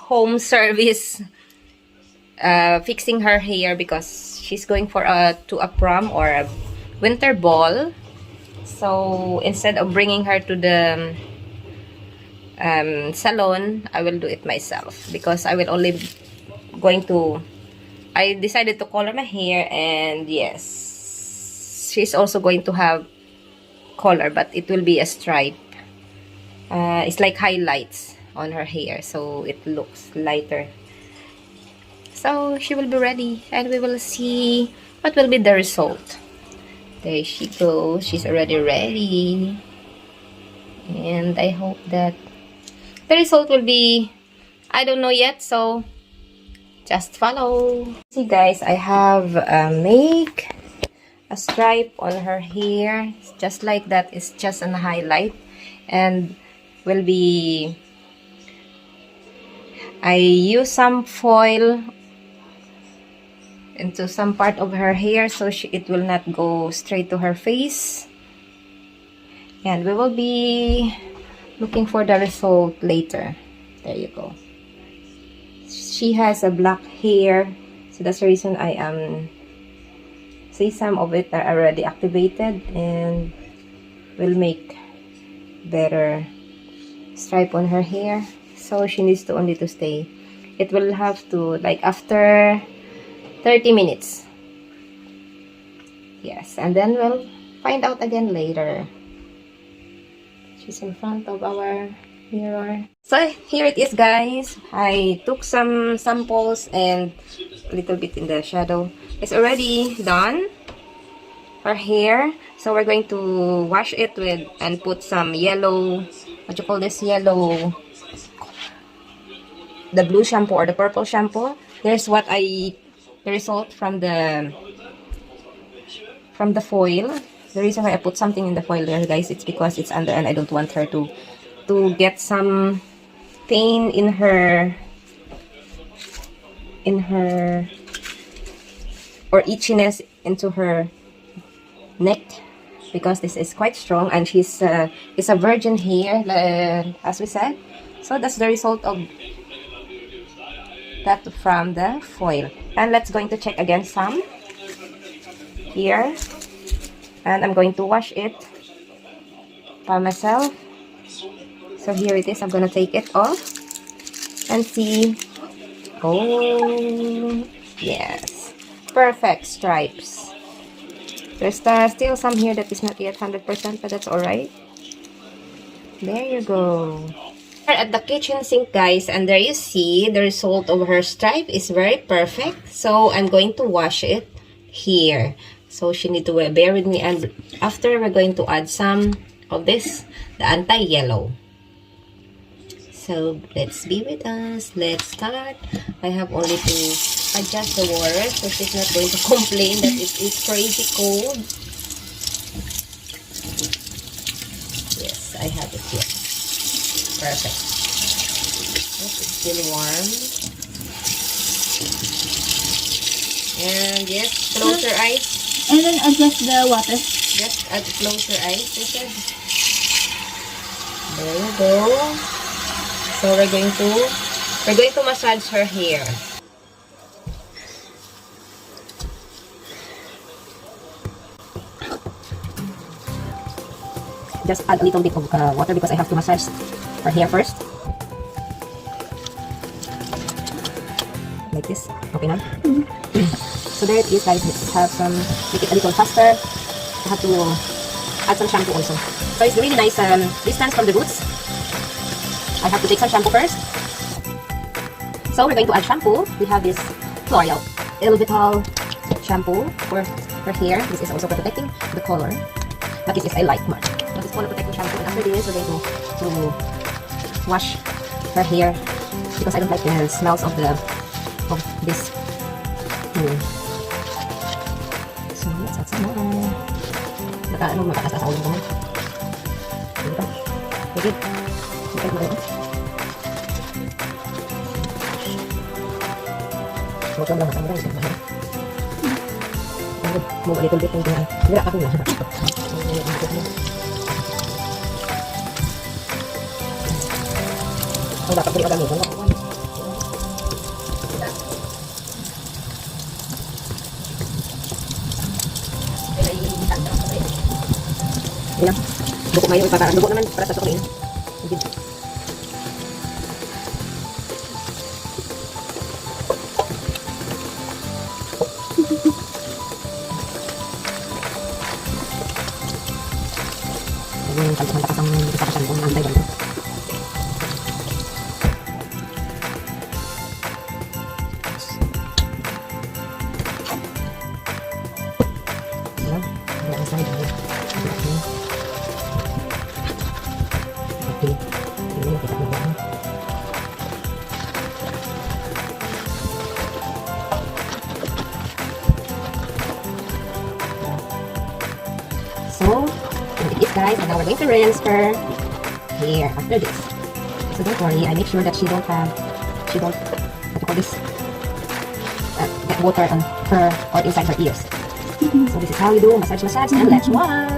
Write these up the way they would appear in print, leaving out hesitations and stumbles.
home service fixing her hair because she's going for to a prom or a winter ball. So instead of bringing her to the salon, I will do it myself because I will only going to. I decided to color my hair, and yes, she's also going to have color, but it will be a stripe. It's like highlights on her hair, so it looks lighter. So she will be ready, and we will see what will be the result. There she goes. She's already ready, and I hope that the result will be, I don't know yet, so just follow. See guys, I have make a stripe on her hair, just like that. It's just a highlight, and will be, I use some foil into some part of her hair so it will not go straight to her face, and we will be looking for the result later. There you go. She has a black hair, so that's the reason I see some of it are already activated, and will make better stripe on her hair. So she needs to only to stay. It will have to, like, after 30 minutes. Yes, and then we'll find out again later. She's in front of our mirror. So here it is guys. I took some samples and a little bit in the shadow. It's already done, her hair. So we're going to wash it with and put some yellow, what you call this, yellow, the blue shampoo or the purple shampoo. Here's what the result from the foil. The reason why I put something in the foil there guys, it's because it's under, and I don't want her to get some pain in her or itchiness into her neck, because this is quite strong, and she's it's a virgin hair, as we said. So that's the result of that from the foil. And let's going to check again some here, and I'm going to wash it by myself. So here it is. I'm gonna take it off and see. Oh yes, perfect stripes. There's still some here that is not yet 100%, but that's alright. There you go. At the kitchen sink guys, and there you see the result of her stripe is very perfect. So I'm going to wash it here. So she need to bear with me, and after we're going to add some of this, the anti-yellow. So let's be with us. Let's start. I have only to adjust the water so she's not going to complain that it is crazy cold. Yes, I have it here. Perfect. Oh, it's still warm. And yes, close your eyes. And then adjust the water. Just close your eyes, I said. There you go. So we're going to massage her hair. Just add a little bit of water because I have to massage her hair first. Like this. Okay now? So there it is guys. Let's have some, make it a little faster. I have to add some shampoo also. So it's really nice distance from the roots. I have to take some shampoo first. So we're going to add shampoo. We have this L'Oreal Elvital shampoo for her hair. This is also protecting the color, but this is I like much. But it's color protecting shampoo. And after this, we're going to wash her hair because I don't like the smells of this. So let's add some more. Makataas sa ulo ko. Dito. Higit. Higit mo rin. Huwag lang matang guys. Move a little bit. Hira ako na. So dapat pili ka gamitin. Yun lang. Dugo ngayon. Dugo naman para sa tukuin. Yung kalpasan ang kasakasan kung nantay ganito. So, it is guys, and now we're going to rinse her hair after this. So don't worry, I make sure that she don't, what do you call this, get water on her or inside her ears. So this is how we do massage, and let's wash.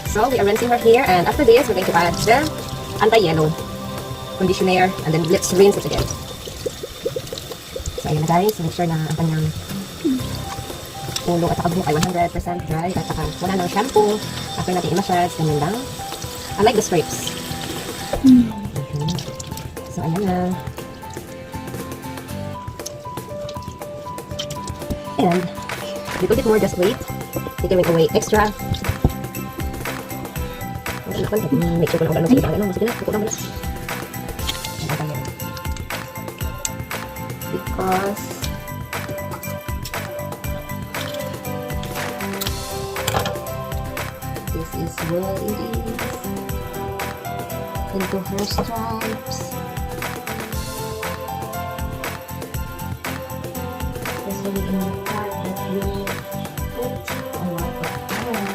So we are rinsing her hair, and after this, we're going to add the anti-yellow conditioner, and then let's rinse it again. So ayan na guys, make sure na ang kanyang ulo at saka buhok ay 100% dry at saka wala nang shampoo after natin i-massage, ganyan lang. I like the stripes. So ayan na. And little bit more, just wait. Taking away extra. Make sure ko lang ulan ng sige. Sige na, kukulang mo na. Because this is where it is into her stripes. Especially in the part that you put a lot of hair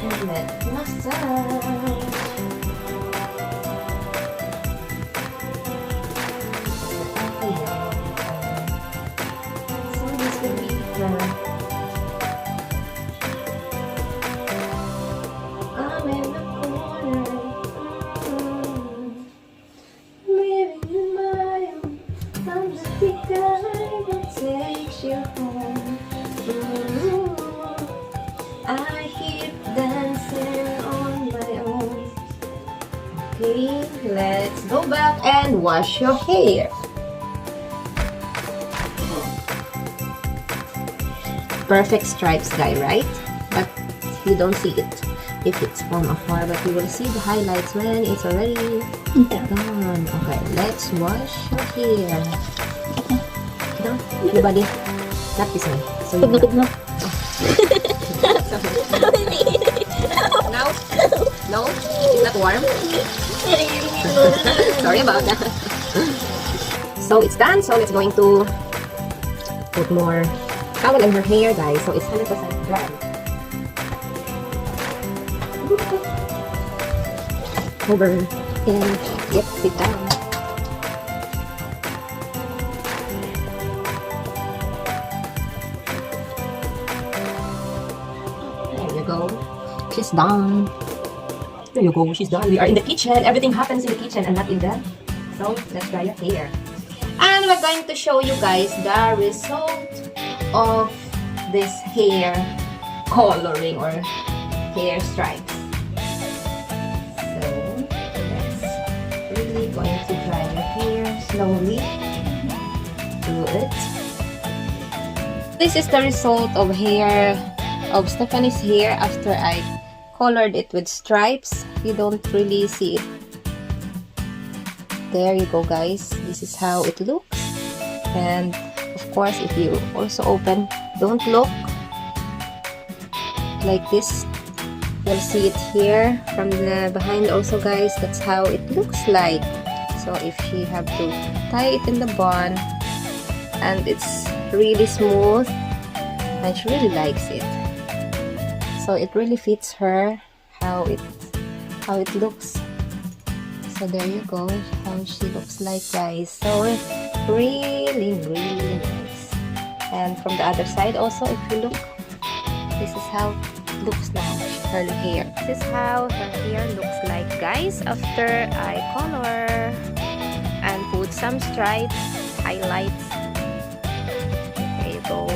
and let massage. So this will be the I keep dancing on my own. Okay, let's go back and wash your hair. Perfect stripes guy, right? But you don't see it if it's from afar, but you will see the highlights when it's already done. Okay, let's wash your hair. Done? Your body? Not this one. So you Now? No? It's not warm? Sorry about that. So it's done. So it's going to put more towel in her hair, guys. So it's 100% dry. Over and yep, sit down. There you go. She's done. There you go. She's done. We are in the kitchen. Everything happens in the kitchen and not in the. So let's dry your hair. And we're going to show you guys the result of this hair coloring or hair stripes. Going to dry your hair slowly. Do it. This is the result of hair of Stephanie's hair after I colored it with stripes. You don't really see it. There you go, guys. This is how it looks. And of course, if you also open, don't look like this. You'll see it here from the behind also, guys. That's how it looks like. So if she have to tie it in the bun, and it's really smooth and she really likes it, so it really fits her how it looks. So there you go, how she looks like, guys. So really nice. And from the other side also, if you look, this is how it looks now, her hair. This is how her hair looks like, guys, after I color and put some stripes, highlights. There you go.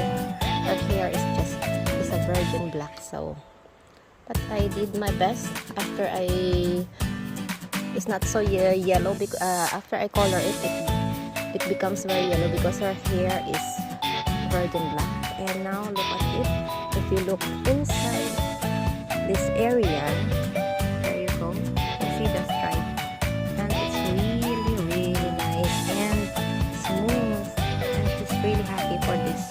Her hair is a virgin black, so but I did my best. After it's not so yellow because after I color it, it becomes very yellow because her hair is virgin black. And now look at it. If you look inside this area, there you go, you see the stripe, and it's really nice and smooth, and she's really happy for this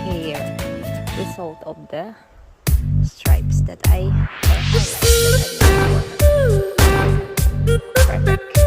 hair result of the stripes that I highlighted. Perfect.